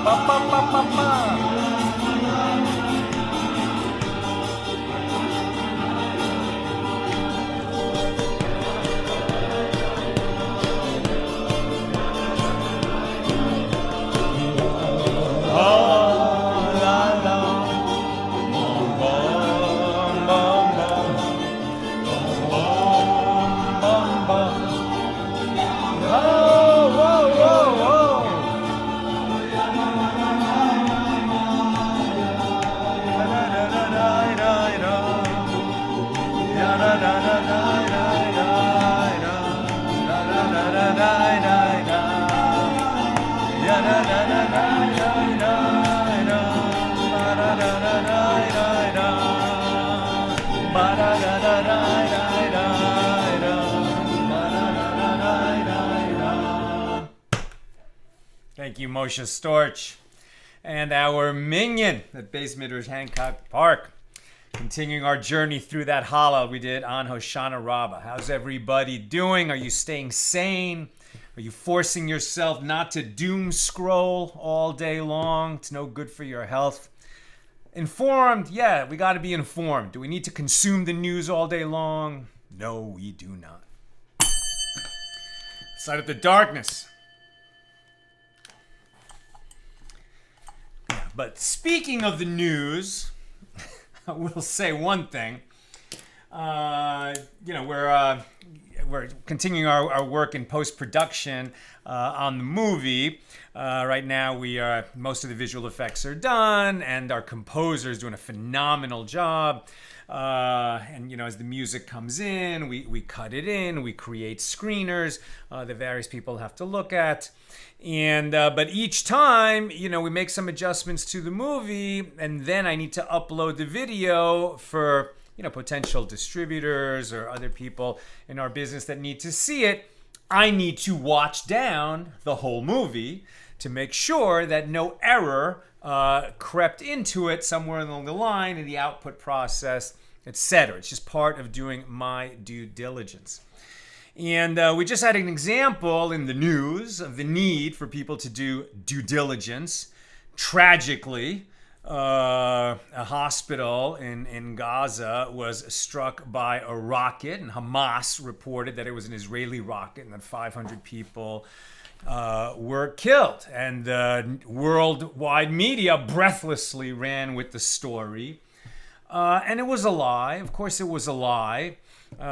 Ba, ba, ba, ba, ba. Thank you, Moshe Storch. And our minion at Beis Midrash Hancock Park. Continuing our journey through that halal we did on Hoshana Rabbah. How's everybody doing? Are you staying sane? Are you forcing yourself not to doom scroll all day long? It's no good for your health. Informed? Yeah, we got to be informed. Do we need to consume the news all day long? No, we do not. Side of the darkness. But speaking of the news, I will say one thing. We're continuing our work in post-production on the movie. Right now, most of the visual effects are done, and our composer is doing a phenomenal job. As the music comes in, we cut it in, we create screeners that various people have to look at. But each time, we make some adjustments to the movie, and then I need to upload the video for, potential distributors or other people in our business that need to see it. I need to watch down the whole movie to make sure that no error crept into it somewhere along the line in the output process, etc. It's just part of doing my due diligence. And we just had an example in the news of the need for people to do due diligence. Tragically, a hospital in Gaza was struck by a rocket, and Hamas reported that it was an Israeli rocket and that 500 people were killed. And worldwide media breathlessly ran with the story. And it was a lie. Of course, it was a lie.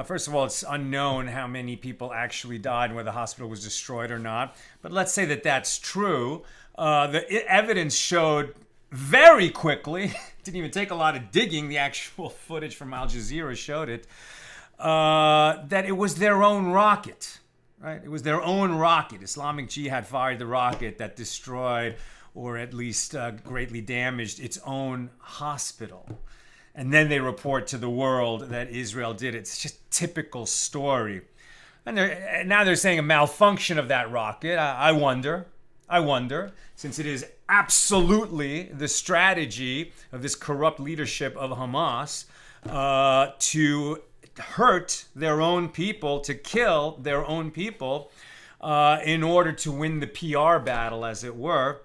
First of all, it's unknown how many people actually died and whether the hospital was destroyed or not. But let's say that that's true. The evidence showed very quickly, didn't even take a lot of digging, the actual footage from Al Jazeera showed it, that it was their own rocket. Right? It was their own rocket. Islamic Jihad fired the rocket that destroyed or at least greatly damaged its own hospital. And then they report to the world that Israel did it. It's just a typical story. And now they're saying a malfunction of that rocket. I wonder, since it is absolutely the strategy of this corrupt leadership of Hamas to hurt their own people, to kill their own people in order to win the PR battle, as it were.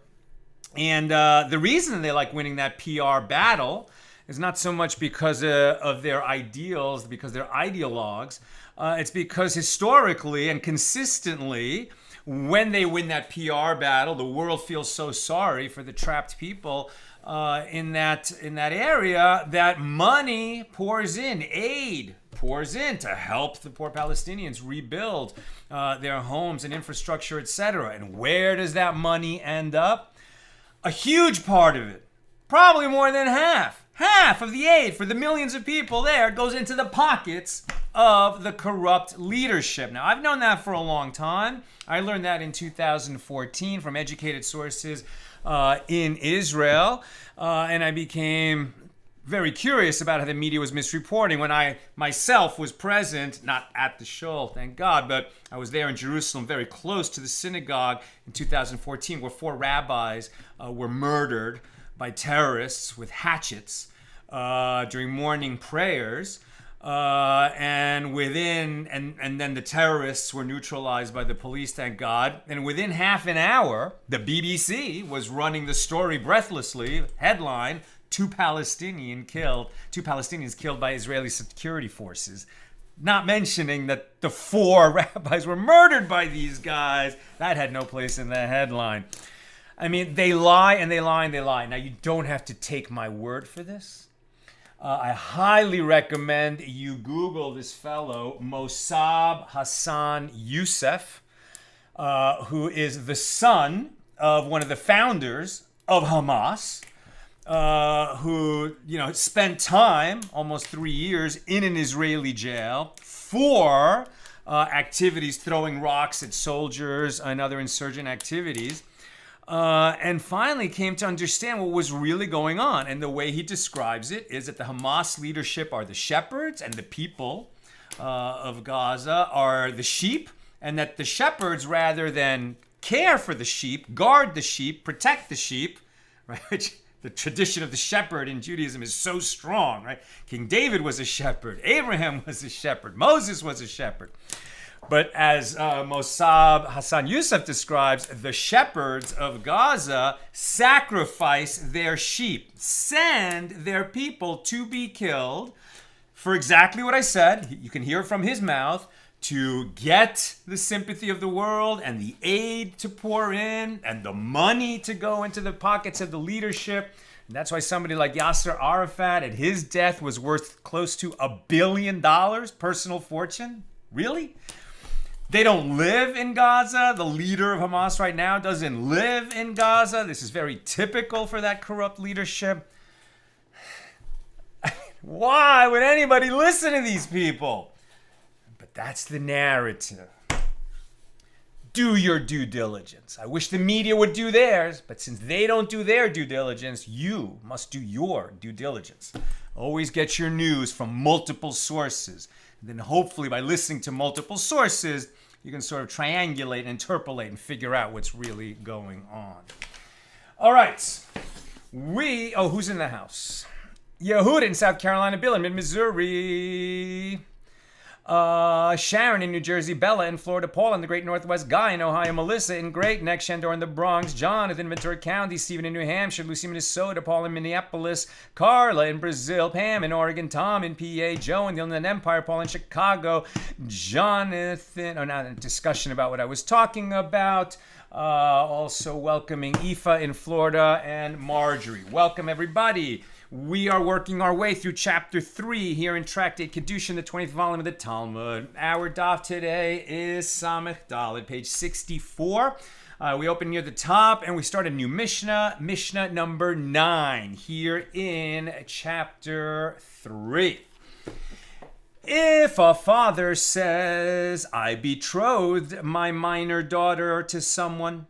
And the reason they like winning that PR battle is not so much because of their ideals, because they're ideologues. It's because historically and consistently, when they win that PR battle, the world feels so sorry for the trapped people in that area that money pours in, aid pours in to help the poor Palestinians rebuild their homes and infrastructure, etc. And where does that money end up? A huge part of it, probably more than half of the aid for the millions of people there goes into the pockets of the corrupt leadership. Now, I've known that for a long time. I learned that in 2014 from educated sources in Israel, and I became very curious about how the media was misreporting when I myself was present, not at the shul, thank God, but I was there in Jerusalem, very close to the synagogue in 2014, where 4 rabbis were murdered by terrorists with hatchets during morning prayers. And then the terrorists were neutralized by the police, thank God. And within half an hour, the BBC was running the story breathlessly. Headline: two Palestinians killed by Israeli security forces. Not mentioning that the 4 rabbis were murdered by these guys. That had no place in the headline. I mean, they lie and they lie and they lie. Now, you don't have to take my word for this. I highly recommend you Google this fellow, Mossab Hassan Youssef, who is the son of one of the founders of Hamas, who spent time, almost 3 years, in an Israeli jail for activities, throwing rocks at soldiers and other insurgent activities. And finally came to understand what was really going on. And the way he describes it is that the Hamas leadership are the shepherds and the people of Gaza are the sheep, and that the shepherds, rather than care for the sheep, guard the sheep, protect the sheep, right? Which the tradition of the shepherd in Judaism is so strong, right? King David was a shepherd. Abraham was a shepherd. Moses was a shepherd. But as Mossab Hassan Youssef describes, the shepherds of Gaza sacrifice their sheep, send their people to be killed for exactly what I said. You can hear from his mouth, to get the sympathy of the world and the aid to pour in and the money to go into the pockets of the leadership. And that's why somebody like Yasser Arafat at his death was worth close to $1 billion, personal fortune. Really? They don't live in Gaza. The leader of Hamas right now doesn't live in Gaza. This is very typical for that corrupt leadership. Why would anybody listen to these people? But that's the narrative. Do your due diligence. I wish the media would do theirs, but since they don't do their due diligence, you must do your due diligence. Always get your news from multiple sources. And then hopefully by listening to multiple sources, you can sort of triangulate, interpolate, and figure out what's really going on. All right. Who's in the house? Yehud in South Carolina, Bill in mid-Missouri. Sharon in New Jersey, Bella in Florida, Paul in the Great Northwest, Guy in Ohio, Melissa in Great Neck, Shandor in the Bronx, Jonathan in Ventura County, Stephen in New Hampshire, Lucy in Minnesota, Paul in Minneapolis, Carla in Brazil, Pam in Oregon, Tom in PA, Joe in the Inland Empire, Paul in Chicago, Jonathan, now a discussion about what I was talking about, also welcoming Aoife in Florida, and Marjorie. Welcome, everybody. We are working our way through chapter 3 here in Tractate Kiddushin, the 20th volume of the Talmud. Our daf today is Samech Daled, page 64. We open near the top and we start a new Mishna, Mishna number 9, here in chapter 3. If a father says, I betrothed my minor daughter to someone,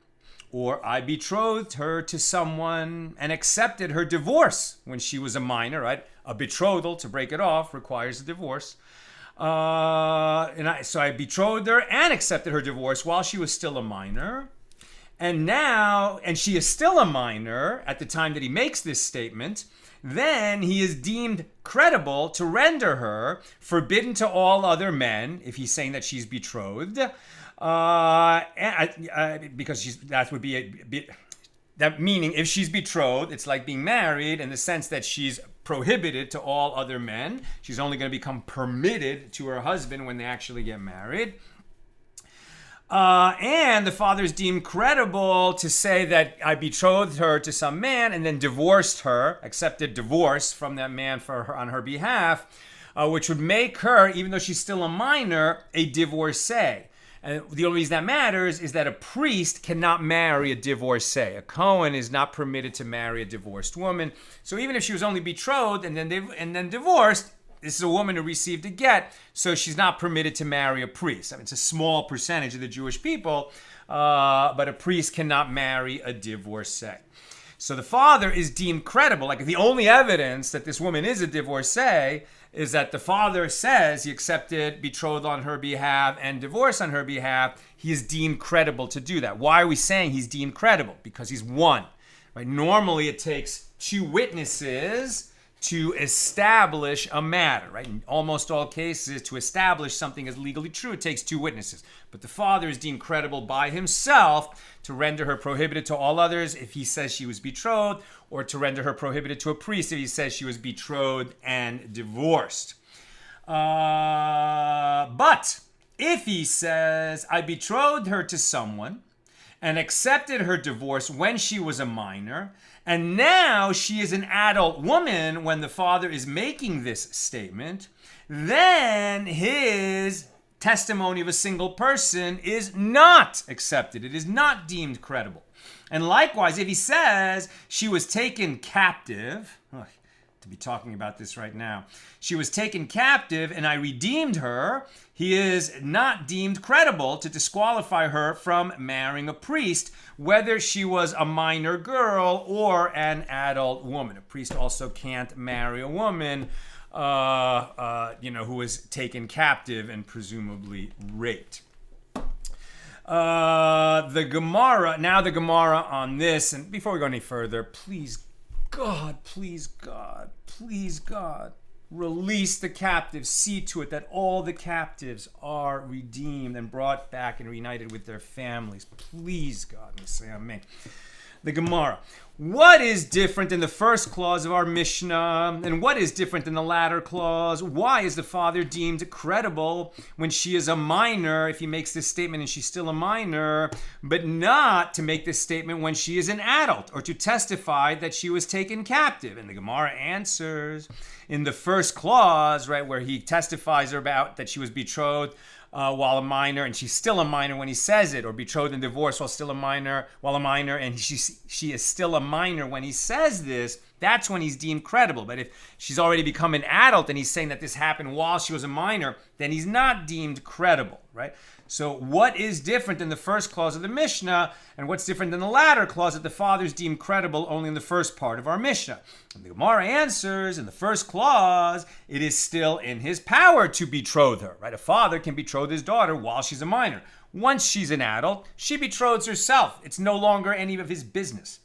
or I betrothed her to someone and accepted her divorce when she was a minor, right? A betrothal, to break it off, requires a divorce. So I betrothed her and accepted her divorce while she was still a minor. And she is still a minor at the time that he makes this statement. Then he is deemed credible to render her forbidden to all other men, if he's saying that she's betrothed. Because that would be that meaning if she's betrothed, it's like being married in the sense that she's prohibited to all other men. She's only going to become permitted to her husband when they actually get married. And the father is deemed credible to say that I betrothed her to some man and then divorced her, accepted divorce from that man on her behalf, which would make her, even though she's still a minor, a divorcee. And the only reason that matters is that a priest cannot marry a divorcee. A Kohen is not permitted to marry a divorced woman. So even if she was only betrothed and then divorced, this is a woman who received a get, so she's not permitted to marry a priest. I mean, it's a small percentage of the Jewish people, but a priest cannot marry a divorcee. So the father is deemed credible. Like the only evidence that this woman is a divorcee is that the father says he accepted betrothal on her behalf and divorce on her behalf. He is deemed credible to do that. Why are we saying he's deemed credible? Because he's one. Right? Normally it takes 2 witnesses to establish a matter, right? In almost all cases, to establish something as legally true, it takes two witnesses. But the father is deemed credible by himself to render her prohibited to all others if he says she was betrothed, or to render her prohibited to a priest if he says she was betrothed and divorced. But if he says, I betrothed her to someone and accepted her divorce when she was a minor, and now she is an adult woman when the father is making this statement, then his testimony of a single person is not accepted. It is not deemed credible. And likewise, if he says she was taken captive, to be talking about this right now, she was taken captive and I redeemed her, he is not deemed credible to disqualify her from marrying a priest, whether she was a minor girl or an adult woman. A priest also can't marry a woman who was taken captive and presumably raped. The Gemara on this, and before we go any further, please God, release the captives. See to it that all the captives are redeemed and brought back and reunited with their families. Please, God, let me say amen. The Gemara. What is different in the first clause of our Mishnah, and what is different in the latter clause? Why is the father deemed credible when she is a minor, if he makes this statement and she's still a minor, but not to make this statement when she is an adult, or to testify that she was taken captive? And the Gemara answers, in the first clause, right, where he testifies about that she was betrothed while a minor, and she's still a minor when he says it, or betrothed and divorced while a minor, and she is still a minor when he says this, that's when he's deemed credible. But if she's already become an adult and he's saying that this happened while she was a minor, then he's not deemed credible, right? So what is different in the first clause of the Mishnah, and what's different in the latter clause that the father's deemed credible only in the first part of our Mishnah? And the Gemara answers, in the first clause, it is still in his power to betroth her, right? A father can betroth his daughter while she's a minor. Once she's an adult, she betroths herself. It's no longer any of his business.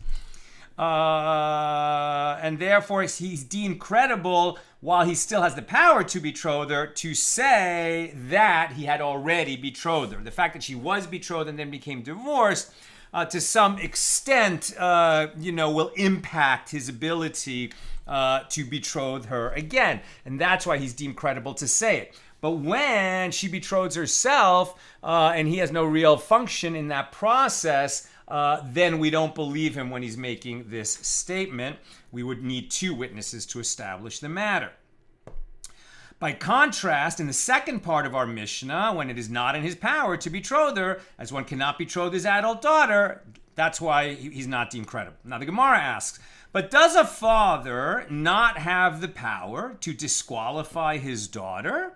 And therefore he's deemed credible while he still has the power to betroth her, to say that he had already betrothed her. The fact that she was betrothed and then became divorced, to some extent, will impact his ability to betroth her again. And that's why he's deemed credible to say it. But when she betroths herself and he has no real function in that process, then we don't believe him when he's making this statement. We would need two witnesses to establish the matter. By contrast, in the second part of our Mishnah, when it is not in his power to betroth her, as one cannot betroth his adult daughter, that's why he's not deemed credible. Now the Gemara asks, but does a father not have the power to disqualify his daughter?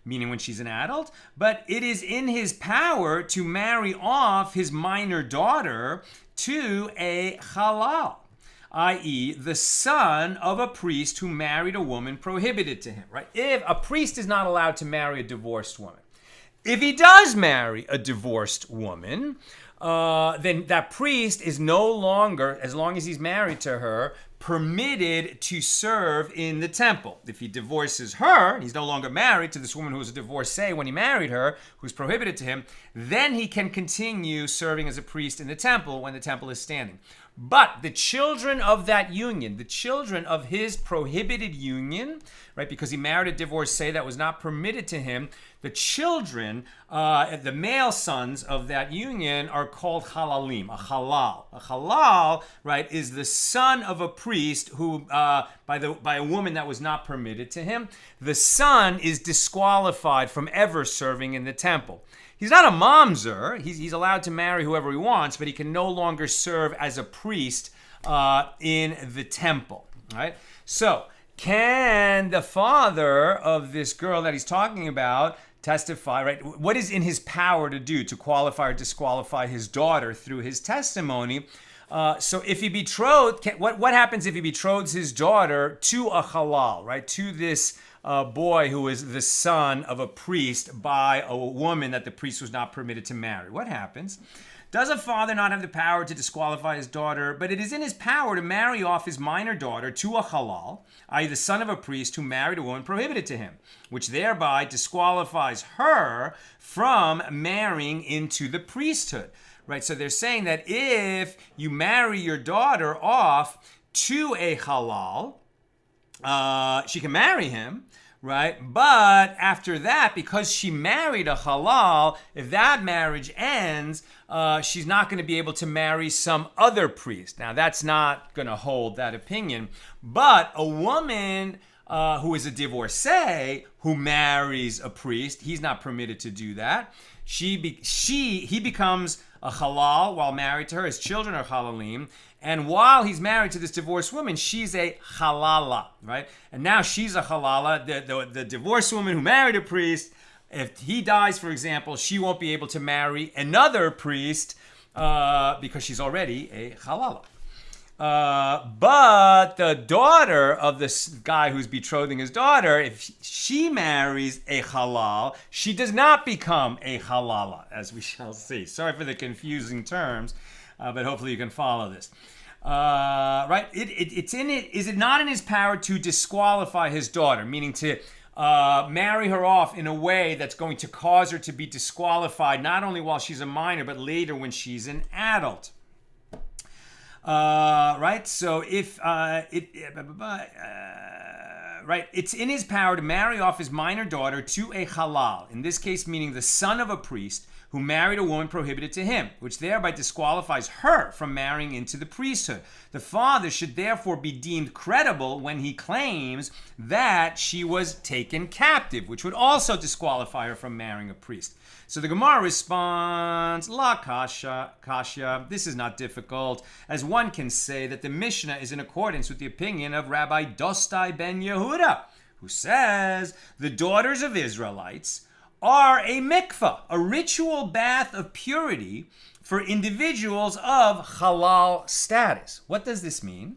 Meaning when she's an adult, but it is in his power to marry off his minor daughter to a halal, i.e. the son of a priest who married a woman prohibited to him, right? If a priest is not allowed to marry a divorced woman, if he does marry a divorced woman, then that priest is no longer, as long as he's married to her, permitted to serve in the temple. If he divorces her, he's no longer married to this woman who was a divorcee when he married her, who's prohibited to him, then he can continue serving as a priest in the temple when the temple is standing. But the children of that union, the children of his prohibited union, right, because he married a divorcee that was not permitted to him, the children, the male sons of that union are called halalim, a halal. A halal, right, is the son of a priest who, by a woman that was not permitted to him. The son is disqualified from ever serving in the temple. He's not a mamzer. He's allowed to marry whoever he wants, but he can no longer serve as a priest in the temple, right? So, can the father of this girl that he's talking about testify, right? What is in his power to do to qualify or disqualify his daughter through his testimony? So if he betrothed, what happens if he betroths his daughter to a halal, right? To this boy who is the son of a priest by a woman that the priest was not permitted to marry. What happens? Does a father not have the power to disqualify his daughter? But it is in his power to marry off his minor daughter to a halal, i.e. the son of a priest who married a woman prohibited to him, which thereby disqualifies her from marrying into the priesthood. Right? So they're saying that if you marry your daughter off to a halal, she can marry him, right? But after that, because she married a halal, if that marriage ends, she's not going to be able to marry some other priest. Now, that's not going to hold that opinion. But a woman who is a divorcee who marries a priest, he's not permitted to do that. He becomes a halal while married to her. His children are halalim. And while he's married to this divorced woman, she's a halala, right? And now she's a halala. The divorced woman who married a priest, if he dies, for example, she won't be able to marry another priest because she's already a halala. But the daughter of this guy who's betrothing his daughter, if she marries a halal, she does not become a halala, as we shall see. Sorry for the confusing terms, but hopefully you can follow this. Right? Is it not in his power to disqualify his daughter, meaning to marry her off in a way that's going to cause her to be disqualified, not only while she's a minor, but later when she's an adult? Right? So if right, it's in his power to marry off his minor daughter to a halal, in this case meaning the son of a priest who married a woman prohibited to him, which thereby disqualifies her from marrying into the priesthood. The father should therefore be deemed credible when he claims that she was taken captive, which would also disqualify her from marrying a priest. So the Gemara responds, La kasha, this is not difficult, as one can say that the Mishna is in accordance with the opinion of Rabbi Dostai ben Yehuda, who says the daughters of Israelites are a mikveh, a ritual bath of purity for individuals of halal status. What does this mean?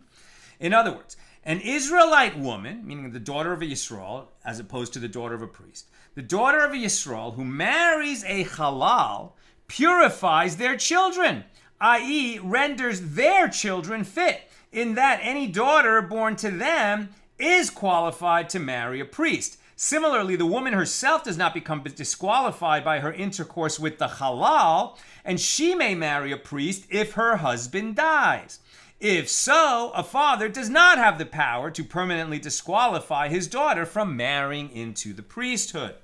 In other words, an Israelite woman, meaning the daughter of a Yisrael, as opposed to the daughter of a priest, the daughter of a Yisrael who marries a halal purifies their children, i.e. renders their children fit, in that any daughter born to them is qualified to marry a priest. Similarly, the woman herself does not become disqualified by her intercourse with the halal, and she may marry a priest if her husband dies. If so, a father does not have the power to permanently disqualify his daughter from marrying into the priesthood.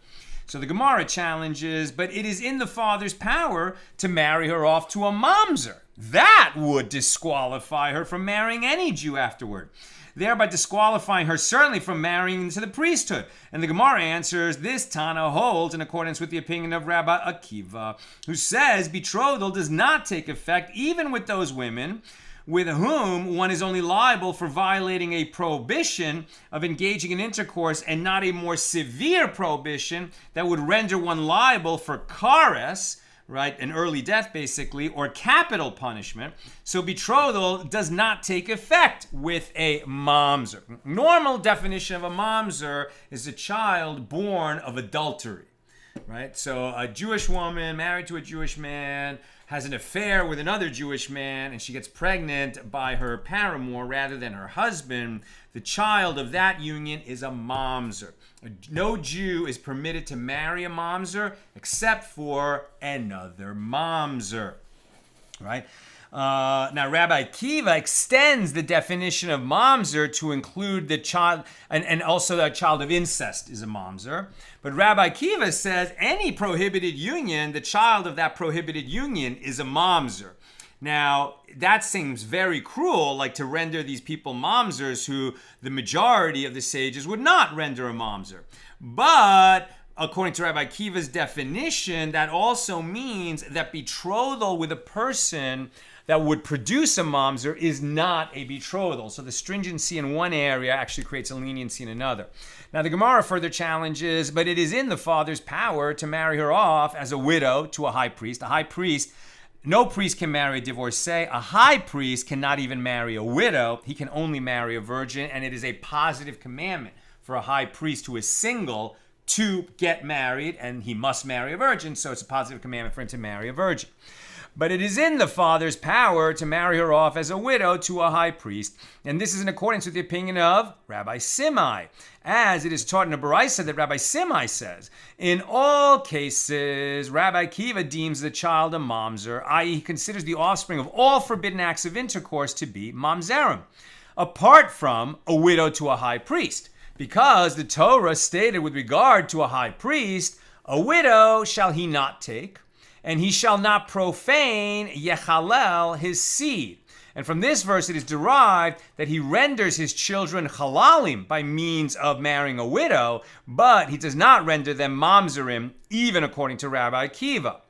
So the Gemara challenges, but it is in the father's power to marry her off to a mamzer. That would disqualify her from marrying any Jew afterward, thereby disqualifying her certainly from marrying into the priesthood. And the Gemara answers, this Tana holds in accordance with the opinion of Rabbi Akiva, who says betrothal does not take effect even with those women with whom one is only liable for violating a prohibition of engaging in intercourse and not a more severe prohibition that would render one liable for kares, right, an early death basically, or capital punishment. So betrothal does not take effect with a mamzer. Normal definition of a mamzer is a child born of adultery, right? So a Jewish woman married to a Jewish man has an affair with another Jewish man, and she gets pregnant by her paramour rather than her husband. The child of that union is a mamzer. No Jew is permitted to marry a mamzer except for another mamzer, right? Now, Rabbi Akiva extends the definition of mamzer to include the child, and also the child of incest is a mamzer. But Rabbi Akiva says any prohibited union, the child of that prohibited union is a mamzer. Now, that seems very cruel, like to render these people mamzers who the majority of the sages would not render a mamzer. But according to Rabbi Akiva's definition, that also means that betrothal with a person that would produce a mamzer is not a betrothal. So the stringency in one area actually creates a leniency in another. Now the Gemara further challenges, but it is in the father's power to marry her off as a widow to a high priest. A high priest, no priest can marry a divorcee. A high priest cannot even marry a widow. He can only marry a virgin, and it is a positive commandment for a high priest who is single to get married, and he must marry a virgin, so it's a positive commandment for him to marry a virgin. but it is in the father's power to marry her off as a widow to a high priest. And this is in accordance with the opinion of Rabbi Simai, as it is taught in a Baraisa that Rabbi Simai says, in all cases, Rabbi Akiva deems the child a mamzer, i.e. he considers the offspring of all forbidden acts of intercourse to be mamzerim, apart from a widow to a high priest. Because the Torah stated with regard to a high priest, a widow shall he not take, and he shall not profane yechalel his seed. And from this verse it is derived that he renders his children halalim by means of marrying a widow, but he does not render them mamzerim, even according to Rabbi Akiva.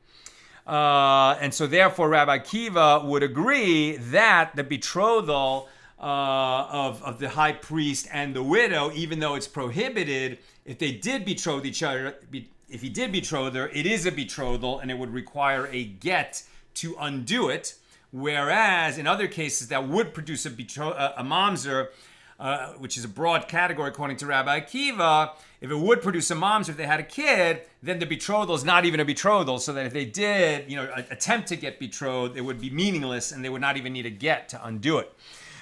And so therefore Rabbi Akiva would agree that the betrothal of the high priest and the widow, even though it's prohibited, if they did betroth each other, if he did betroth her, it is a betrothal and it would require a get to undo it. Whereas in other cases that would produce a mamzer, which is a broad category according to Rabbi Akiva, if it would produce a mamzer if they had a kid, then the betrothal is not even a betrothal, so that if they did, attempt to get betrothed, it would be meaningless and they would not even need a get to undo it.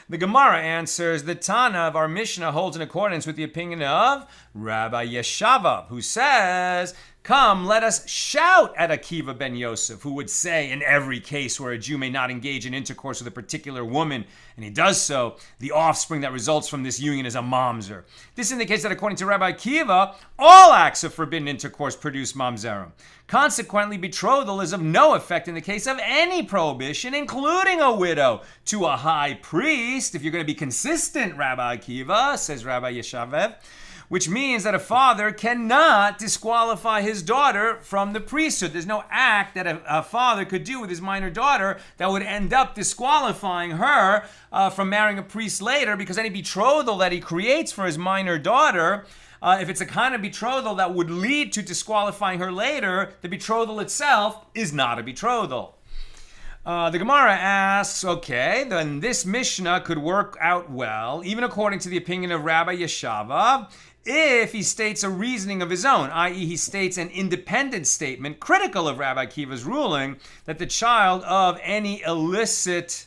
The Gemara answers, the Tana of our Mishna holds in accordance with the opinion of Rabbi Yeshava, who says, come, let us shout at Akiva ben Yosef, who would say, in every case where a Jew may not engage in intercourse with a particular woman, and he does so, the offspring that results from this union is a mamzer. This indicates that according to Rabbi Akiva, all acts of forbidden intercourse produce mamzerim. Consequently, betrothal is of no effect in the case of any prohibition, including a widow to a high priest, if you're going to be consistent, Rabbi Akiva, says Rabbi Yeshavev, which means that a father cannot disqualify his daughter from the priesthood. There's no act that a father could do with his minor daughter that would end up disqualifying her from marrying a priest later, because any betrothal that he creates for his minor daughter, if it's a kind of betrothal that would lead to disqualifying her later, the betrothal itself is not a betrothal. The Gemara asks, okay, then this Mishnah could work out well, even according to the opinion of Rabbi Yeshava, if he states a reasoning of his own, i.e. he states an independent statement critical of Rabbi Akiva's ruling that the child of any illicit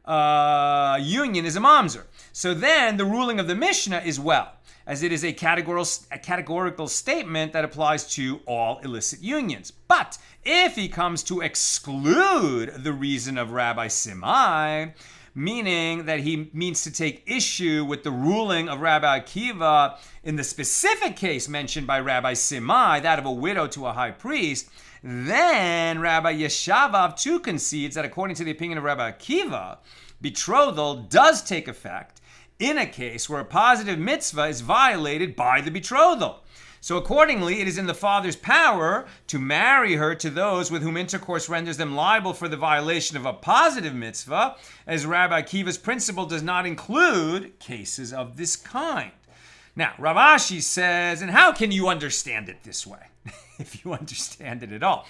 union is a mamzer. So then the ruling of the Mishnah is well, as it is a categorical statement that applies to all illicit unions. But if he comes to exclude the reason of Rabbi Simai, meaning that he means to take issue with the ruling of Rabbi Akiva in the specific case mentioned by Rabbi Simai, that of a widow to a high priest, then Rabbi Yeshavav too concedes that according to the opinion of Rabbi Akiva, betrothal does take effect in a case where a positive mitzvah is violated by the betrothal. So accordingly, it is in the father's power to marry her to those with whom intercourse renders them liable for the violation of a positive mitzvah, as Rabbi Akiva's principle does not include cases of this kind. Now, Rav Ashi says, and how can you understand it this way, if you understand it at all?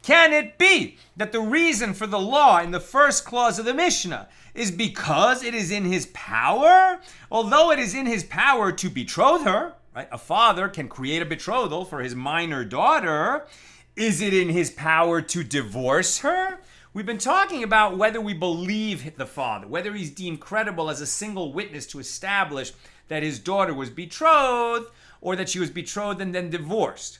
Can it be that the reason for the law in the first clause of the Mishnah is because it is in his power? Although it is in his power to betroth her, right? A father can create a betrothal for his minor daughter. Is it in his power to divorce her? We've been talking about whether we believe the father, whether he's deemed credible as a single witness to establish that his daughter was betrothed or that she was betrothed and then divorced.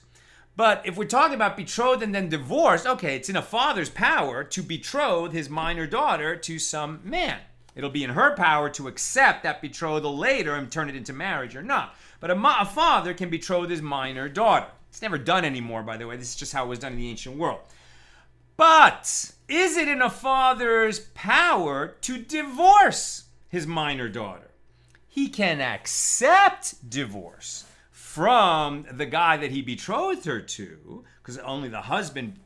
But if we're talking about betrothed and then divorced, okay, it's in a father's power to betroth his minor daughter to some man. It'll be in her power to accept that betrothal later and turn it into marriage or not. But a father can betroth his minor daughter. It's never done anymore, by the way. This is just how it was done in the ancient world. But is it in a father's power to divorce his minor daughter? He can accept divorce from the guy that he betrothed her to, because only the husband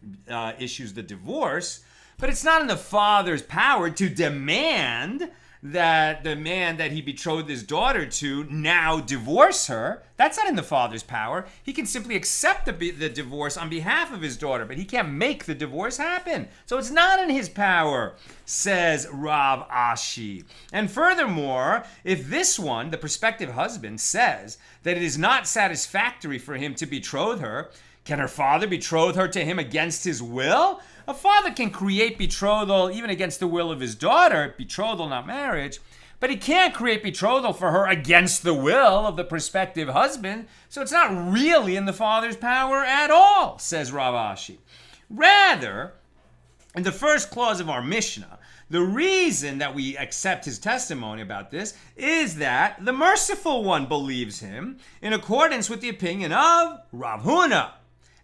issues the divorce, but it's not in the father's power to demand that the man that he betrothed his daughter to now divorce her. That's not in the father's power. He can simply accept the divorce on behalf of his daughter, but he can't make the divorce happen. So it's not in his power, says Rav Ashi. And furthermore, if this one, the prospective husband, says that it is not satisfactory for him to betroth her, can her father betroth her to him against his will? A father can create betrothal even against the will of his daughter, betrothal, not marriage, but he can't create betrothal for her against the will of the prospective husband, so it's not really in the father's power at all, says Rav Ashi. Rather, in the first clause of our Mishnah, the reason that we accept his testimony about this is that the merciful one believes him in accordance with the opinion of Rav Huna.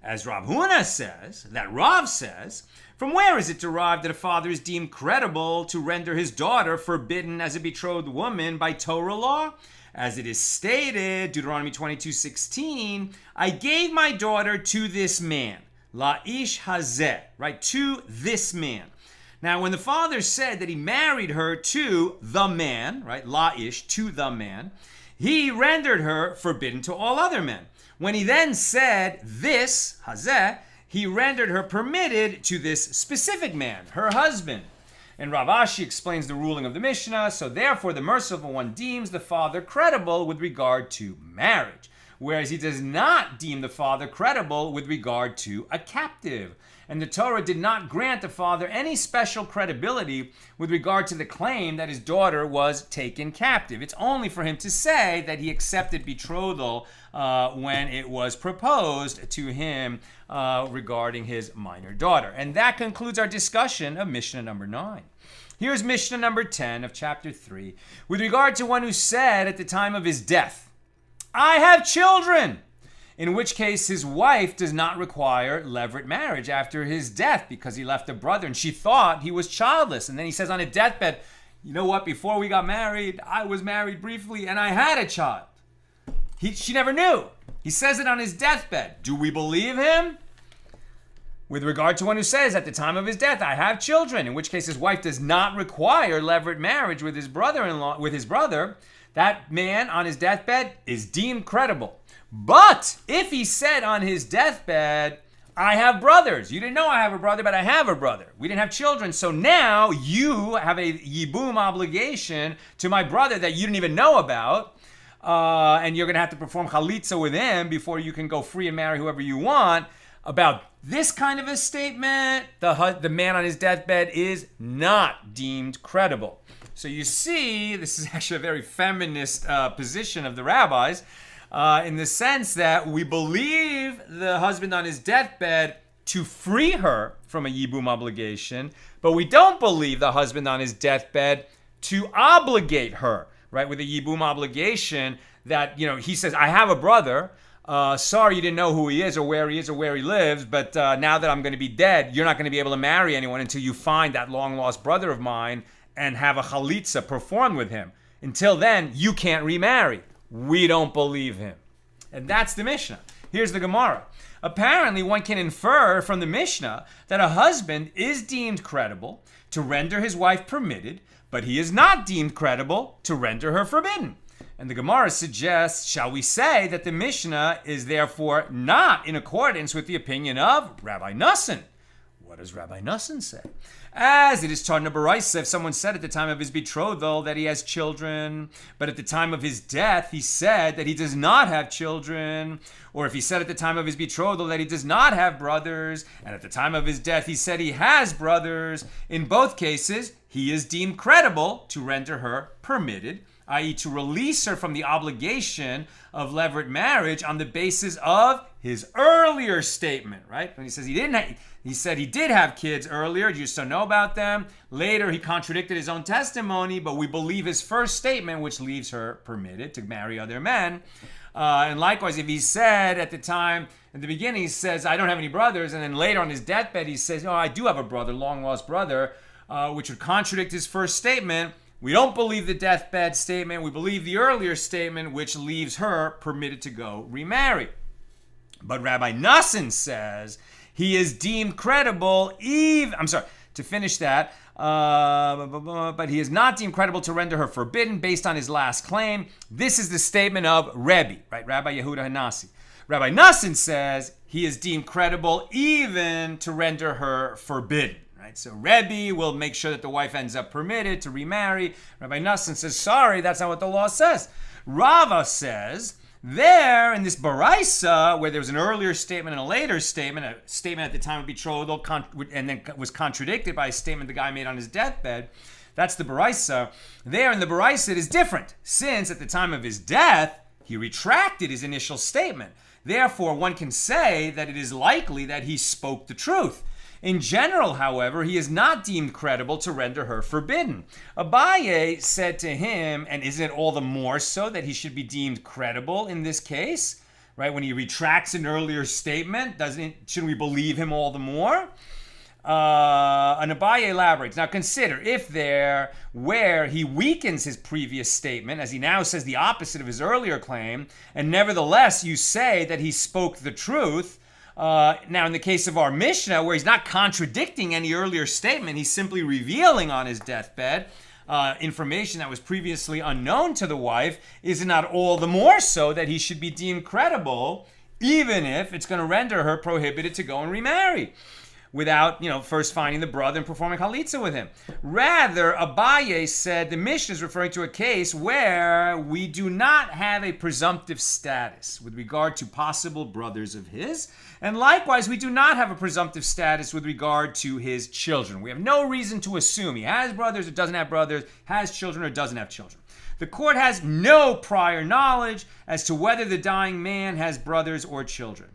As Rav Huna says, that Rav says, from where is it derived that a father is deemed credible to render his daughter forbidden as a betrothed woman by Torah law? As it is stated, Deuteronomy 22:16, I gave my daughter to this man, la'ish hazeh, right, to this man. Now, when the father said that he married her to the man, right, la'ish, to the man, he rendered her forbidden to all other men. When he then said this, hazeh, he rendered her permitted to this specific man, her husband. And Rav Ashi explains the ruling of the Mishnah, so therefore the merciful one deems the father credible with regard to marriage, whereas he does not deem the father credible with regard to a captive. And the Torah did not grant the father any special credibility with regard to the claim that his daughter was taken captive. It's only for him to say that he accepted betrothal when it was proposed to him regarding his minor daughter. And that concludes our discussion of Mishnah number 9. Here's Mishnah number 10 of chapter 3. With regard to one who said at the time of his death, I have children, in which case his wife does not require levirate marriage after his death because he left a brother and she thought he was childless. And then he says on a deathbed, you know what, before we got married, I was married briefly and I had a child. She never knew. He says it on his deathbed. Do we believe him? With regard to one who says at the time of his death, I have children, in which case his wife does not require levirate marriage with his brother, that man on his deathbed is deemed credible. But if he said on his deathbed, I have brothers. You didn't know I have a brother, but I have a brother. We didn't have children, so now you have a yibum obligation to my brother that you didn't even know about, and you're going to have to perform chalitza with him before you can go free and marry whoever you want. About this kind of a statement, the man on his deathbed is not deemed credible. So you see, this is actually a very feminist position of the rabbis, in the sense that we believe the husband on his deathbed to free her from a yibum obligation, but we don't believe the husband on his deathbed to obligate her, right, with a yibum obligation that, he says, I have a brother, sorry you didn't know who he is or where he lives, but now that I'm going to be dead, you're not going to be able to marry anyone until you find that long-lost brother of mine and have a chalitza performed with him. Until then, you can't remarry. We don't believe him. And that's the Mishnah. Here's the Gemara. Apparently, one can infer from the Mishnah that a husband is deemed credible to render his wife permitted, but he is not deemed credible to render her forbidden. And the Gemara suggests, shall we say, that the Mishnah is therefore not in accordance with the opinion of Rabbi Nassan. What does Rabbi Nassan say? As it is taught in a baraisa, if someone said at the time of his betrothal that he has children, but at the time of his death he said that he does not have children, or if he said at the time of his betrothal that he does not have brothers, and at the time of his death he said he has brothers, in both cases he is deemed credible to render her permitted, i.e. to release her from the obligation of levirate marriage on the basis of his earlier statement, right? When he says he said he did have kids earlier, you just don't know about them. Later he contradicted his own testimony, but we believe his first statement, which leaves her permitted to marry other men. And likewise, if he said at the beginning, he says, I don't have any brothers, and then later on his deathbed he says, oh, I do have a brother, long-lost brother, which would contradict his first statement. We don't believe the deathbed statement. We believe the earlier statement, which leaves her permitted to go remarry. But Rabbi Nassan says he is deemed credible but he is not deemed credible to render her forbidden based on his last claim. This is the statement of Rebbe, right? Rabbi Yehuda Hanassi. Rabbi Nassan says he is deemed credible even to render her forbidden. So Rebbe will make sure that the wife ends up permitted to remarry. Rabbi Nassan says, sorry, that's not what the law says. Rava says There, in this Baraisa, where there was an earlier statement and a later statement, a statement at the time of betrothal, and then was contradicted by a statement the guy made on his deathbed, that's the Baraisa. There in the Baraisa, it is different, since at the time of his death, he retracted his initial statement. Therefore, one can say that it is likely that he spoke the truth. In general, however, he is not deemed credible to render her forbidden. Abaye said to him, and isn't it all the more so that he should be deemed credible in this case? Right? When he retracts an earlier statement, shouldn't we believe him all the more? And Abaye elaborates. Now consider, if there, where he weakens his previous statement, as he now says the opposite of his earlier claim, and nevertheless you say that he spoke the truth. Now, in the case of our Mishnah, where he's not contradicting any earlier statement, he's simply revealing on his deathbed information that was previously unknown to the wife, is it not all the more so that he should be deemed credible, even if it's going to render her prohibited to go and remarry without, first finding the brother and performing chalitza with him. Rather, Abaye said the Mishnah is referring to a case where we do not have a presumptive status with regard to possible brothers of his, and likewise, we do not have a presumptive status with regard to his children. We have no reason to assume he has brothers or doesn't have brothers, has children or doesn't have children. The court has no prior knowledge as to whether the dying man has brothers or children.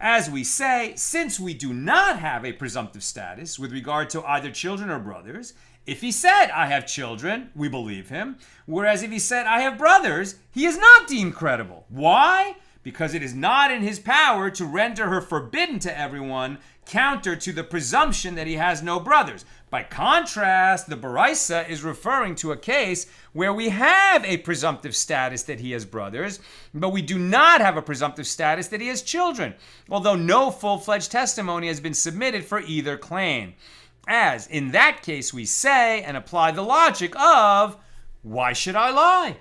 As we say, since we do not have a presumptive status with regard to either children or brothers, if he said, I have children, we believe him. Whereas if he said, I have brothers, he is not deemed credible. Why? Because it is not in his power to render her forbidden to everyone, counter to the presumption that he has no brothers. By contrast, the Baraisa is referring to a case where we have a presumptive status that he has brothers, but we do not have a presumptive status that he has children, although no full-fledged testimony has been submitted for either claim. As in that case we say and apply the logic of, why should I lie?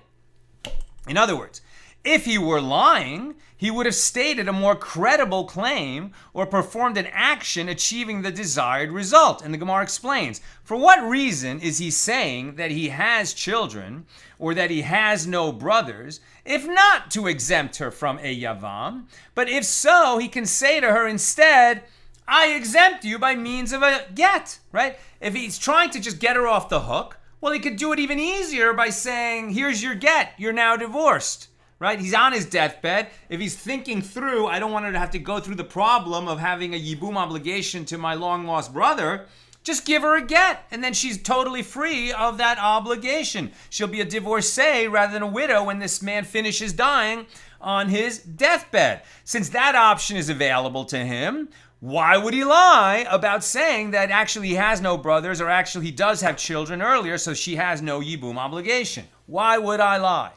In other words, if he were lying, he would have stated a more credible claim or performed an action achieving the desired result. And the Gemara explains, for what reason is he saying that he has children or that he has no brothers, if not to exempt her from a yavam, but if so, he can say to her instead, I exempt you by means of a get, right? If he's trying to just get her off the hook, well, he could do it even easier by saying, here's your get, you're now divorced. Right? He's on his deathbed. If he's thinking through, I don't want her to have to go through the problem of having a yibum obligation to my long-lost brother, just give her a get, and then she's totally free of that obligation. She'll be a divorcee rather than a widow when this man finishes dying on his deathbed. Since that option is available to him, why would he lie about saying that actually he has no brothers or actually he does have children earlier, so she has no yibum obligation? Why would I lie?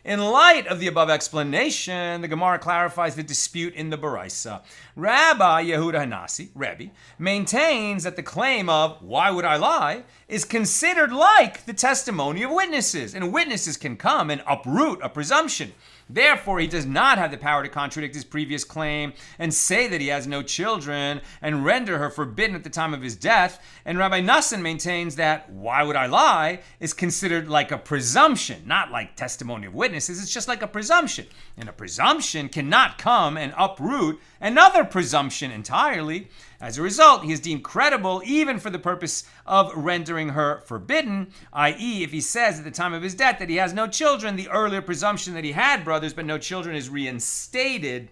In light of the above explanation, the Gemara clarifies the dispute in the Baraisa. Rabbi Yehuda Hanasi, Rebbe, maintains that the claim of, why would I lie, is considered like the testimony of witnesses, and witnesses can come and uproot a presumption. Therefore, he does not have the power to contradict his previous claim and say that he has no children and render her forbidden at the time of his death. And Rabbi Nassan maintains that, why would I lie, is considered like a presumption, not like testimony of witnesses. It's just like a presumption. And a presumption cannot come and uproot another presumption entirely. As a result, he is deemed credible even for the purpose of rendering her forbidden, i.e., if he says at the time of his death that he has no children, the earlier presumption that he had brothers but no children is reinstated.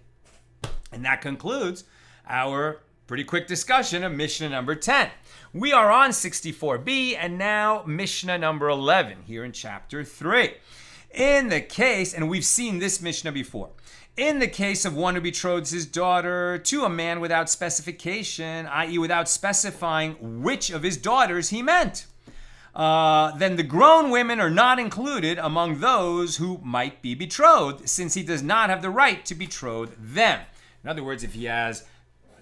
And that concludes our pretty quick discussion of Mishnah number 10. We are on 64b and now Mishnah number 11 here in chapter 3. In the case, and we've seen this Mishnah before, in the case of one who betroths his daughter to a man without specification, i.e. without specifying which of his daughters he meant, then the grown women are not included among those who might be betrothed, since he does not have the right to betroth them. In other words, if he has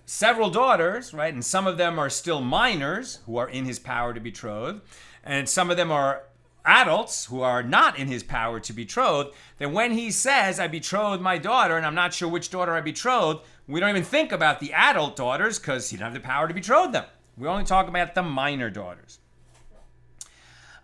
several daughters, right, and some of them are still minors who are in his power to betroth, and some of them are adults who are not in his power to betroth, then when he says, I betrothed my daughter, and I'm not sure which daughter I betrothed, we don't even think about the adult daughters because he doesn't have the power to betroth them. We only talk about the minor daughters.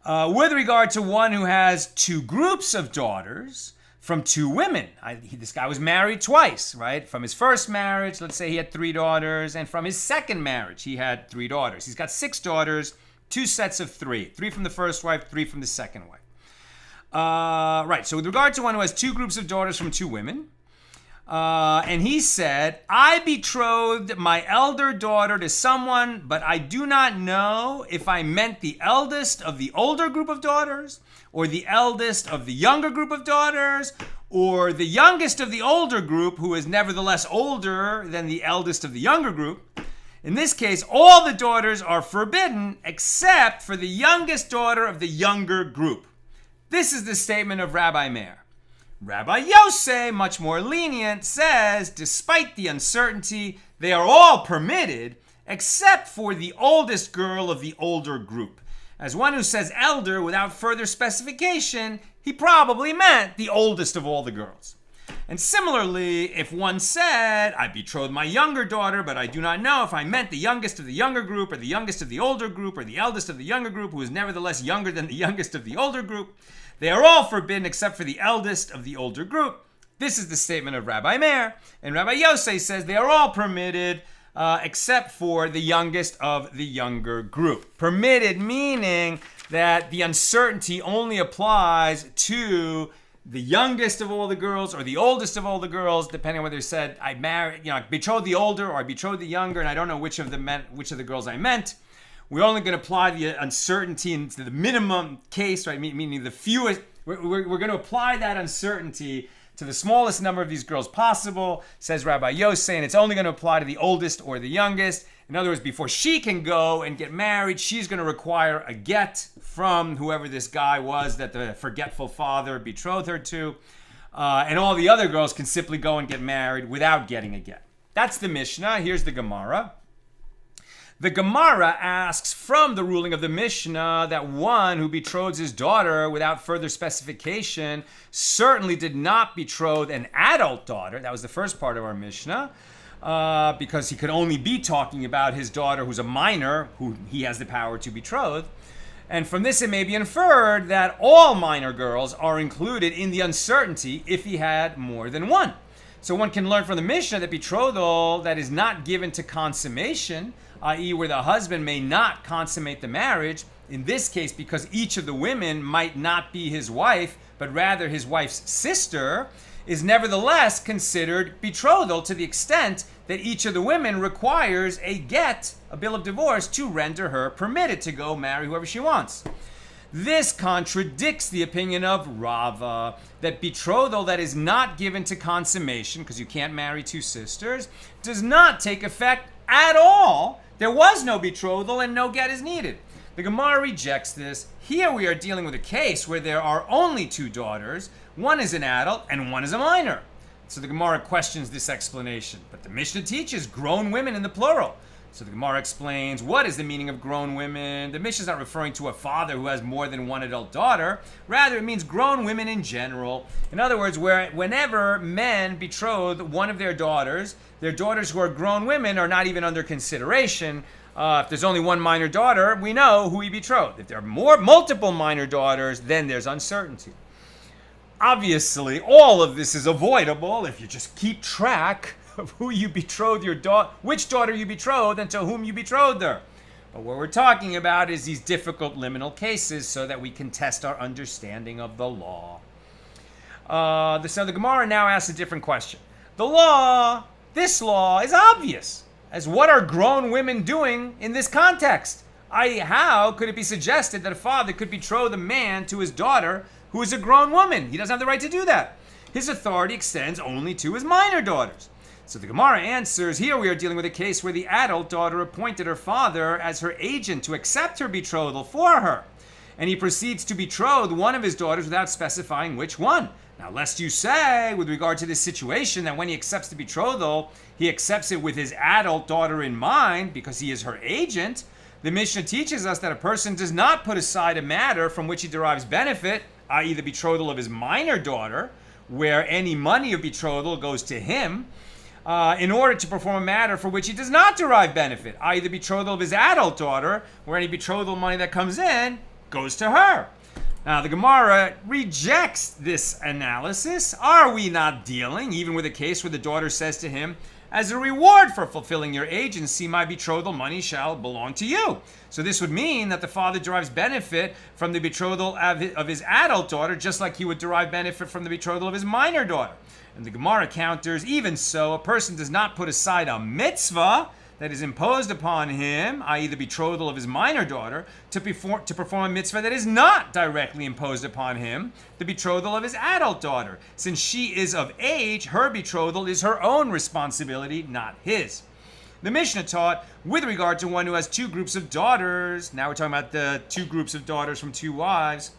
With regard to one who has two groups of daughters, from two women. This guy was married twice, right? From his first marriage, let's say he had 3 daughters, and from his second marriage, he had 3 daughters. He's got 6 daughters, 2 sets of 3. 3 from the first wife, 3 from the second wife. Right, so with regard to one who has 2 groups of daughters from 2 women, and he said, I betrothed my elder daughter to someone, but I do not know if I meant the eldest of the older group of daughters, or the eldest of the younger group of daughters, or the youngest of the older group, who is nevertheless older than the eldest of the younger group. In this case, all the daughters are forbidden except for the youngest daughter of the younger group. This is the statement of Rabbi Meir. Rabbi Yosef, much more lenient, says, despite the uncertainty, they are all permitted except for the oldest girl of the older group. As one who says elder without further specification, he probably meant the oldest of all the girls. And similarly, if one said, I betrothed my younger daughter, but I do not know if I meant the youngest of the younger group, or the youngest of the older group, or the eldest of the younger group, who is nevertheless younger than the youngest of the older group, they are all forbidden except for the eldest of the older group. This is the statement of Rabbi Meir. And Rabbi Yosef says they are all permitted except for the youngest of the younger group. Permitted meaning that the uncertainty only applies to the youngest of all the girls or the oldest of all the girls, depending on whether they said I married, I betrothed the older or I betrothed the younger, and I don't know which of the girls I meant. We're only going to apply the uncertainty into the minimum case, right? Meaning the fewest. We're going to apply that uncertainty to the smallest number of these girls possible, says Rabbi Yosef, and it's only going to apply to the oldest or the youngest. In other words, before she can go and get married, she's going to require a get from whoever this guy was that the forgetful father betrothed her to. And all the other girls can simply go and get married without getting a get. That's the Mishnah. Here's the Gemara. The Gemara asks from the ruling of the Mishnah that one who betroths his daughter without further specification certainly did not betroth an adult daughter. That was the first part of our Mishnah, because he could only be talking about his daughter who's a minor, who he has the power to betroth. And from this it may be inferred that all minor girls are included in the uncertainty if he had more than one. So one can learn from the Mishnah that betrothal that is not given to consummation, i.e. where the husband may not consummate the marriage, in this case because each of the women might not be his wife, but rather his wife's sister, is nevertheless considered betrothal to the extent that each of the women requires a get, a bill of divorce, to render her permitted to go marry whoever she wants. This contradicts the opinion of Rava that betrothal that is not given to consummation, because you can't marry 2 sisters, does not take effect at all. There was no betrothal and no get is needed. The Gemara rejects this. Here we are dealing with a case where there are only 2 daughters. One is an adult and one is a minor. So the Gemara questions this explanation. But the Mishnah teaches grown women in the plural. So the Gemara explains, what is the meaning of grown women? The Mishnah is not referring to a father who has more than one adult daughter. Rather, it means grown women in general. In other words, whenever men betroth one of their daughters who are grown women are not even under consideration. If there's only one minor daughter, we know who he betrothed. If there are multiple minor daughters, then there's uncertainty. Obviously, all of this is avoidable if you just keep track of who you betrothed your daughter, which daughter you betrothed, and to whom you betrothed her. But what we're talking about is these difficult liminal cases so that we can test our understanding of the law. So the Gemara now asks a different question. This law is obvious as what are grown women doing in this context? How could it be suggested that a father could betroth a man to his daughter who is a grown woman? He doesn't have the right to do that. His authority extends only to his minor daughters. So the Gemara answers, here we are dealing with a case where the adult daughter appointed her father as her agent to accept her betrothal for her. And he proceeds to betroth one of his daughters without specifying which one. Now, lest you say, with regard to this situation, that when he accepts the betrothal, he accepts it with his adult daughter in mind because he is her agent, the Mishnah teaches us that a person does not put aside a matter from which he derives benefit, i.e. the betrothal of his minor daughter, where any money of betrothal goes to him, in order to perform a matter for which he does not derive benefit, i.e. the betrothal of his adult daughter, where any betrothal money that comes in goes to her. Now, the Gemara rejects this analysis. Are we not dealing, even with a case where the daughter says to him, as a reward for fulfilling your agency, my betrothal money shall belong to you? So this would mean that the father derives benefit from the betrothal of his adult daughter, just like he would derive benefit from the betrothal of his minor daughter. And the Gemara counters, even so, a person does not put aside a mitzvah that is imposed upon him, i.e. the betrothal of his minor daughter, to perform a mitzvah that is not directly imposed upon him, the betrothal of his adult daughter. Since she is of age, her betrothal is her own responsibility, not his. The Mishnah taught, with regard to one who has two groups of daughters, now we're talking about the two groups of daughters from two wives,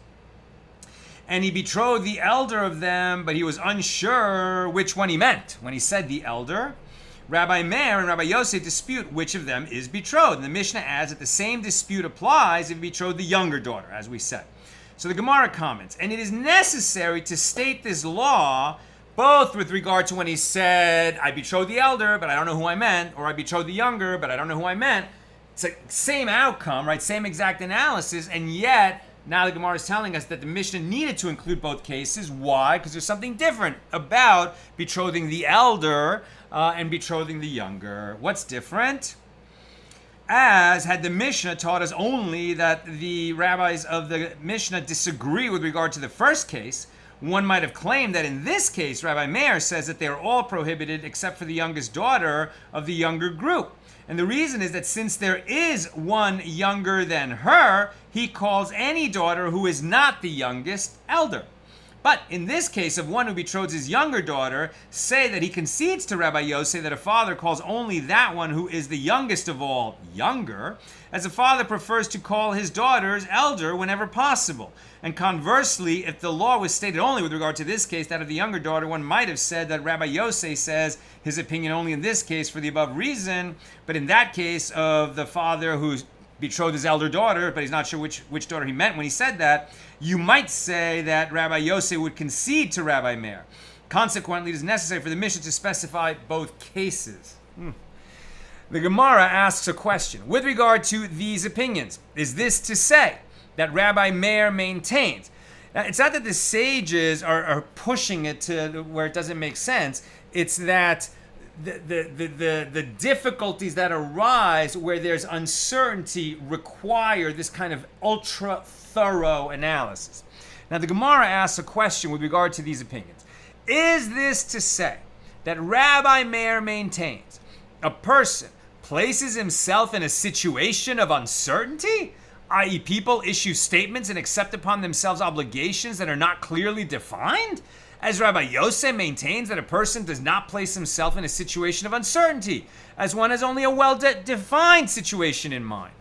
and he betrothed the elder of them, but he was unsure which one he meant when he said the elder. Rabbi Meir and Rabbi Yosef dispute which of them is betrothed. And the Mishnah adds that the same dispute applies if he betrothed the younger daughter, as we said. So the Gemara comments, and it is necessary to state this law both with regard to when he said, I betrothed the elder, but I don't know who I meant, or I betrothed the younger, but I don't know who I meant. It's the same outcome, right? Same exact analysis, and yet now the Gemara is telling us that the Mishnah needed to include both cases. Why? Because there's something different about betrothing the elder and betrothing the younger. What's different? As had the Mishnah taught us only that the rabbis of the Mishnah disagree with regard to the first case, one might have claimed that in this case, Rabbi Meir says that they are all prohibited except for the youngest daughter of the younger group. And the reason is that since there is one younger than her, he calls any daughter who is not the youngest elder. But in this case of one who betroths his younger daughter, say that he concedes to Rabbi Yosef that a father calls only that one who is the youngest of all younger, as a father prefers to call his daughters elder whenever possible. And conversely, if the law was stated only with regard to this case, that of the younger daughter, one might have said that Rabbi Yosef says his opinion only in this case for the above reason, but in that case of the father who's betrothed his elder daughter, but he's not sure which daughter he meant when he said that, you might say that Rabbi Yosef would concede to Rabbi Meir. Consequently, it is necessary for the Mishnah to specify both cases. The Gemara asks a question. With regard to these opinions, is this to say that Rabbi Meir maintains? Now, it's not that the sages are pushing it to where it doesn't make sense. It's that the difficulties that arise where there's uncertainty require this kind of ultra thorough analysis. Now the Gemara asks a question with regard to these opinions. Is this to say that Rabbi Meir maintains a person places himself in a situation of uncertainty, i.e. people issue statements and accept upon themselves obligations that are not clearly defined? As Rabbi Yosef maintains that a person does not place himself in a situation of uncertainty, as one has only a well-defined situation in mind.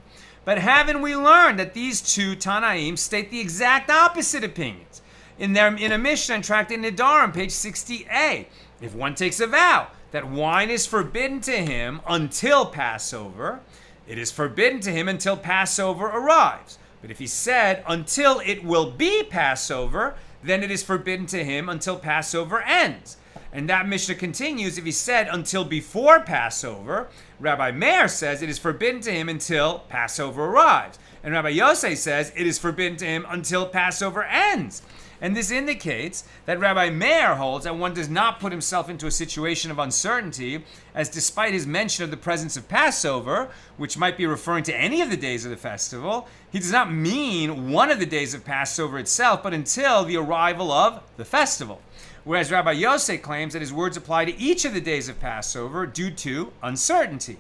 But haven't we learned that these two Tanaim state the exact opposite opinions? In a Mishna in Tractate Nedarim, page 60a, if one takes a vow that wine is forbidden to him until Passover, it is forbidden to him until Passover arrives. But if he said until it will be Passover, then it is forbidden to him until Passover ends. And that Mishnah continues, if he said until before Passover, Rabbi Meir says it is forbidden to him until Passover arrives. And Rabbi Yosef says it is forbidden to him until Passover ends. And this indicates that Rabbi Meir holds that one does not put himself into a situation of uncertainty, as despite his mention of the presence of Passover, which might be referring to any of the days of the festival, he does not mean one of the days of Passover itself, but until the arrival of the festival. Whereas Rabbi Yosef claims that his words apply to each of the days of Passover due to uncertainty.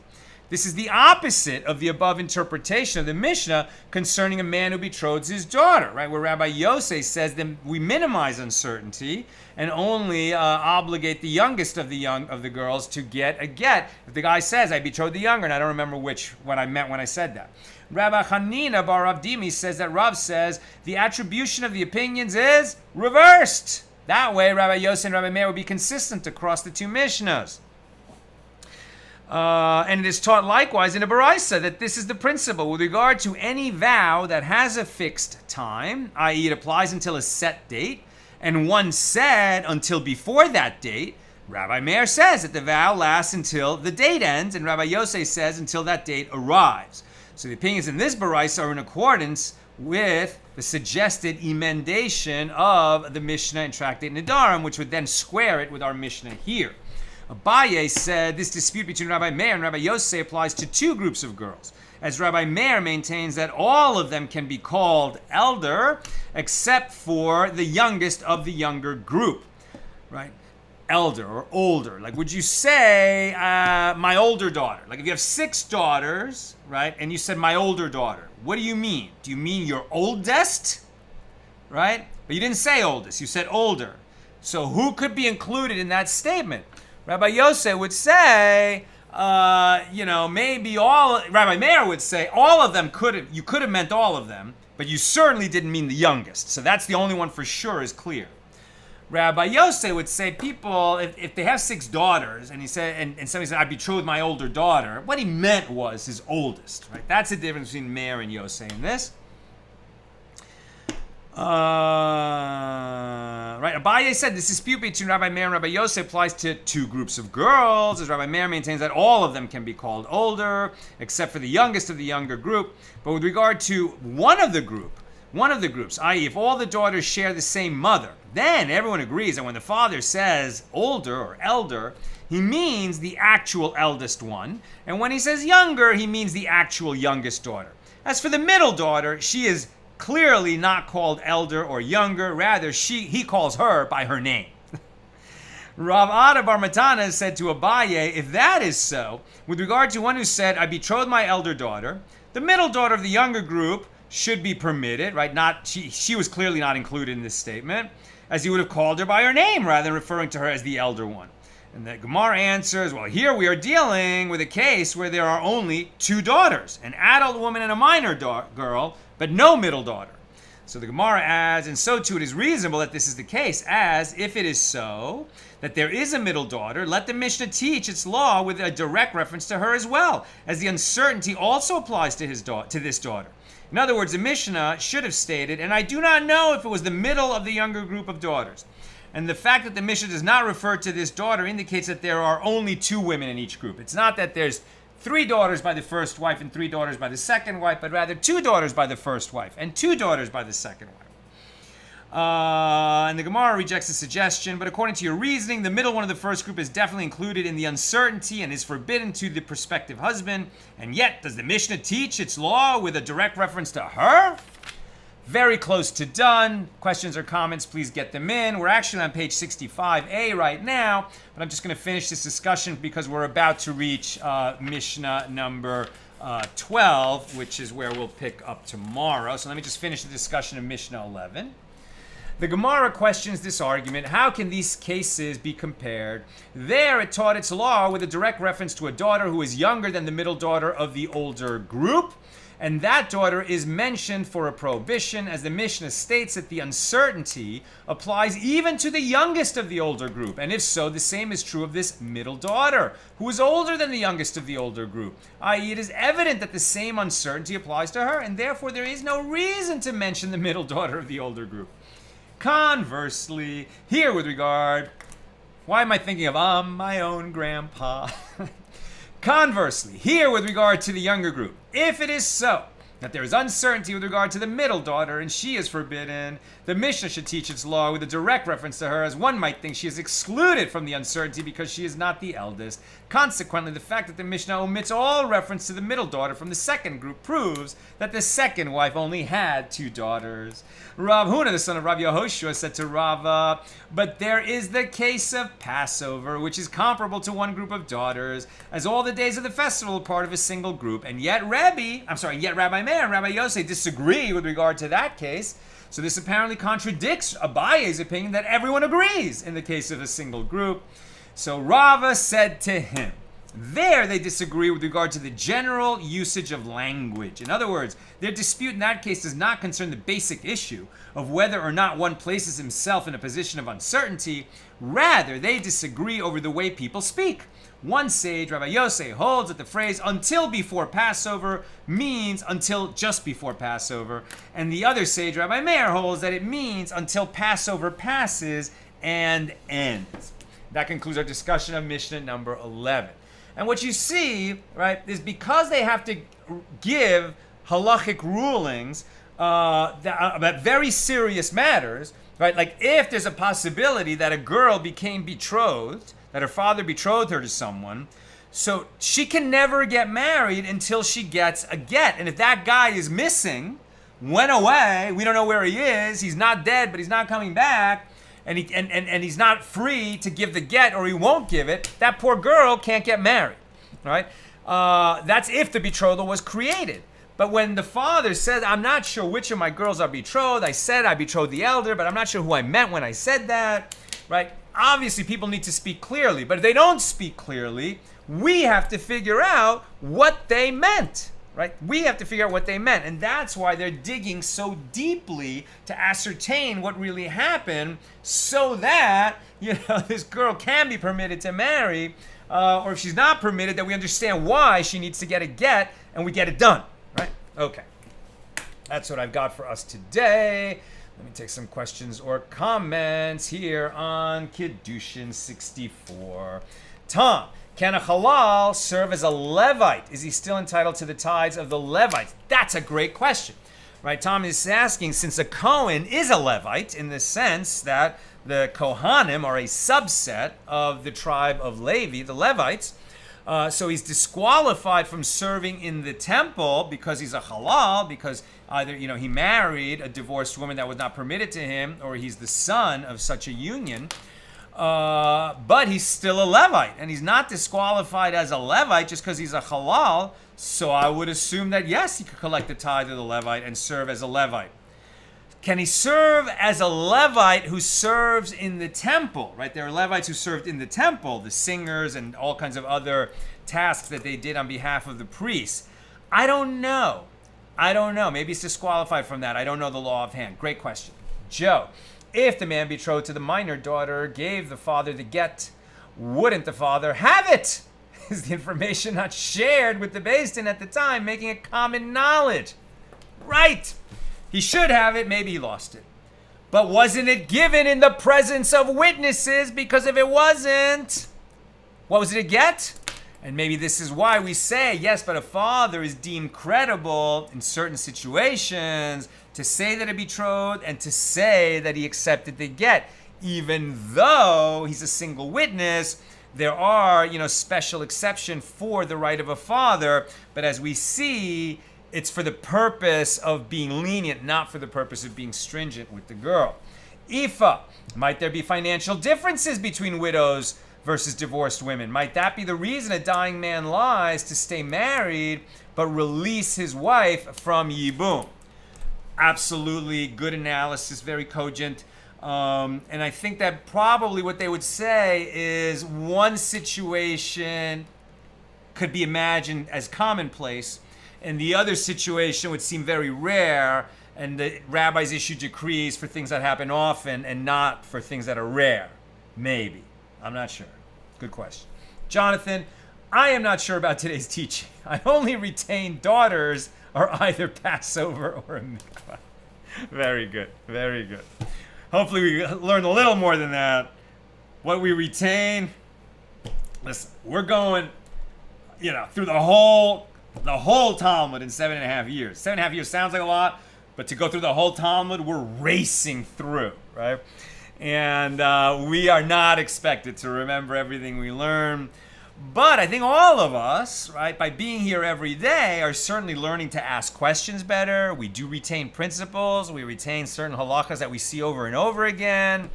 This is the opposite of the above interpretation of the Mishnah concerning a man who betroths his daughter, right? Where Rabbi Yosef says that we minimize uncertainty and only obligate the youngest of the girls to get a get. If the guy says, I betrothed the younger, and I don't remember what I meant when I said that. Rabbi Hanina bar Rav Dimi says that Rav says the attribution of the opinions is reversed. That way, Rabbi Yosef and Rabbi Meir would be consistent across the two Mishnahs. And it is taught likewise in a Baraisa that this is the principle with regard to any vow that has a fixed time, i.e. it applies until a set date, and one said until before that date. Rabbi Meir says that the vow lasts until the date ends, and Rabbi Yosef says until that date arrives. So the opinions in this Baraisa are in accordance with the suggested emendation of the Mishnah in Tractate Nedarim, which would then square it with our Mishnah here. Abaye said this dispute between Rabbi Meir and Rabbi Yosef applies to two groups of girls, as Rabbi Meir maintains that all of them can be called elder, except for the youngest of the younger group, right? Elder or older. Like, would you say my older daughter? Like, if you have 6 daughters, right, and you said my older daughter, what do you mean? Do you mean your oldest, right? But you didn't say oldest, you said older. So who could be included in that statement? Rabbi Yosef would say, maybe all. Rabbi Meir would say all of them you could have meant all of them, but you certainly didn't mean the youngest. So that's the only one for sure is clear. Rabbi Yosef would say people, if they have 6 daughters, and he said, and somebody said, I betrothed my older daughter, what he meant was his oldest, right? That's the difference between Meir and Yosef in this. Right, Abaye said this dispute between Rabbi Meir and Rabbi Yosef applies to 2 groups of girls, as Rabbi Meir maintains that all of them can be called older, except for the youngest of the younger group. But with regard to one of the groups, i.e. if all the daughters share the same mother, then everyone agrees that when the father says older or elder, he means the actual eldest one, and when he says younger, he means the actual youngest daughter. As for the middle daughter, she is clearly not called elder or younger, rather he calls her by her name. Rav Ada Bar Matana said to Abaye, if that is so, with regard to one who said, I betrothed my elder daughter, the middle daughter of the younger group should be permitted, right? She was clearly not included in this statement, as he would have called her by her name rather than referring to her as the elder one. And the Gemara answers, well, here we are dealing with a case where there are only 2 daughters, an adult woman and a minor girl, but no middle daughter. So the Gemara adds, and so too it is reasonable that this is the case, as if it is so, that there is a middle daughter, let the Mishnah teach its law with a direct reference to her as well, as the uncertainty also applies to this daughter. In other words, the Mishnah should have stated, and I do not know if it was the middle of the younger group of daughters. And the fact that the Mishnah does not refer to this daughter indicates that there are only 2 women in each group. It's not that there's 3 daughters by the first wife and 3 daughters by the second wife, but rather 2 daughters by the first wife and 2 daughters by the second wife. And the Gemara rejects the suggestion, but according to your reasoning, the middle one of the first group is definitely included in the uncertainty and is forbidden to the prospective husband. And yet, does the Mishnah teach its law with a direct reference to her? Very close to done. Questions or comments, please get them in. We're actually on page 65a right now, but I'm just going to finish this discussion because we're about to reach Mishnah number 12, which is where we'll pick up tomorrow. So let me just finish the discussion of Mishnah 11. The Gemara questions this argument. How can these cases be compared? There it taught its law with a direct reference to a daughter who is younger than the middle daughter of the older group. And that daughter is mentioned for a prohibition, as the Mishnah states that the uncertainty applies even to the youngest of the older group. And if so, the same is true of this middle daughter, who is older than the youngest of the older group. I.e., it is evident that the same uncertainty applies to her, and therefore there is no reason to mention the middle daughter of the older group. Conversely, here with regard, why am I thinking of my own grandpa? Conversely, here with regard to the younger group, if it is so that there is uncertainty with regard to the middle daughter and she is forbidden, the Mishnah should teach its law with a direct reference to her, as one might think she is excluded from the uncertainty because she is not the eldest. Consequently, the fact that the Mishnah omits all reference to the middle daughter from the second group proves that the second wife only had 2 daughters. Rav Huna, the son of Rav Yehoshua, said to Rava, but there is the case of Passover, which is comparable to one group of daughters, as all the days of the festival are part of a single group, and yet Rabbi Meir and Rabbi Yosef disagree with regard to that case. So this apparently contradicts Abaye's opinion that everyone agrees in the case of a single group. So Rava said to him, there they disagree with regard to the general usage of language. In other words, their dispute in that case does not concern the basic issue of whether or not one places himself in a position of uncertainty. Rather, they disagree over the way people speak. One sage, Rabbi Yosef, holds that the phrase until before Passover means until just before Passover. And the other sage, Rabbi Meir, holds that it means until Passover passes and ends. That concludes our discussion of Mishnah number 11. And what you see, right, is because they have to give halachic rulings about very serious matters, right? Like if there's a possibility that a girl became betrothed, that her father betrothed her to someone, so she can never get married until she gets a get. And if that guy is missing, went away, we don't know where he is, he's not dead, but he's not coming back, and he's not free to give the get, or he won't give it, that poor girl can't get married, right? That's if the betrothal was created. But when the father said, I'm not sure which of my girls are betrothed, I said I betrothed the elder, but I'm not sure who I meant when I said that, right? Obviously, people need to speak clearly, but if they don't speak clearly, we have to figure out what they meant, right? We have to figure out what they meant, and that's why they're digging so deeply to ascertain what really happened, so that this girl can be permitted to marry, or if she's not permitted, that we understand why she needs to get a get, and we get it done, right? Okay, that's what I've got for us today. Let me take some questions or comments here on Kiddushin 64. Tom, can a halal serve as a Levite? Is he still entitled to the tithes of the Levites? That's a great question, right? Tom is asking, since a Cohen is a Levite in the sense that the Kohanim are a subset of the tribe of Levi, the Levites, so he's disqualified from serving in the temple because he's a halal, because either he married a divorced woman that was not permitted to him, or he's the son of such a union. But he's still a Levite, and he's not disqualified as a Levite just because he's a halal. So I would assume that yes, he could collect the tithe of the Levite and serve as a Levite. Can he serve as a Levite who serves in the temple, right? There are Levites who served in the temple, the singers and all kinds of other tasks that they did on behalf of the priests. I don't know. Maybe he's disqualified from that. I don't know the law offhand. Great question. Joe, if the man betrothed to the minor daughter gave the father the get, wouldn't the father have it? Is the information not shared with the Beis Din at the time, making it common knowledge? Right. He should have it, maybe he lost it. But wasn't it given in the presence of witnesses? Because if it wasn't, what was it a get? And maybe this is why we say, yes, but a father is deemed credible in certain situations to say that a betrothed and to say that he accepted the get. Even though he's a single witness, there are, special exception for the right of a father. But as we see, it's for the purpose of being lenient, not for the purpose of being stringent with the girl. Ifa, might there be financial differences between widows versus divorced women? Might that be the reason a dying man lies to stay married but release his wife from yibum? Absolutely, good analysis, very cogent. And I think that probably what they would say is one situation could be imagined as commonplace, and the other situation would seem very rare, and the rabbis issue decrees for things that happen often and not for things that are rare. Maybe. I'm not sure. Good question. Jonathan, I am not sure about today's teaching. I only retain daughters are either Passover or a mikveh. Very good. Very good. Hopefully we learned a little more than that. What we retain, listen, we're going, through the whole Talmud in 7.5 years. 7.5 years sounds like a lot, but to go through the whole Talmud, we're racing through, right? And we are not expected to remember everything we learn. But I think all of us, right, by being here every day, are certainly learning to ask questions better. We do retain principles. We retain certain halachas that we see over and over again.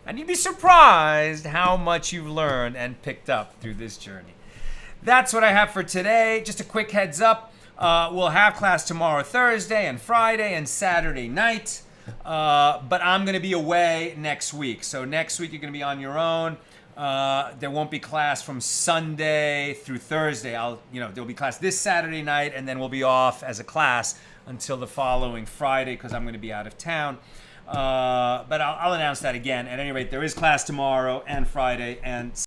And you'd be surprised how much you've learned and picked up through this journey. That's what I have for today. Just a quick heads up. We'll have class tomorrow, Thursday, and Friday, and Saturday night. But I'm going to be away next week. So next week, you're going to be on your own. There won't be class from Sunday through Thursday. There'll be class this Saturday night, and then we'll be off as a class until the following Friday because I'm going to be out of town. But I'll announce that again. At any rate, there is class tomorrow and Friday and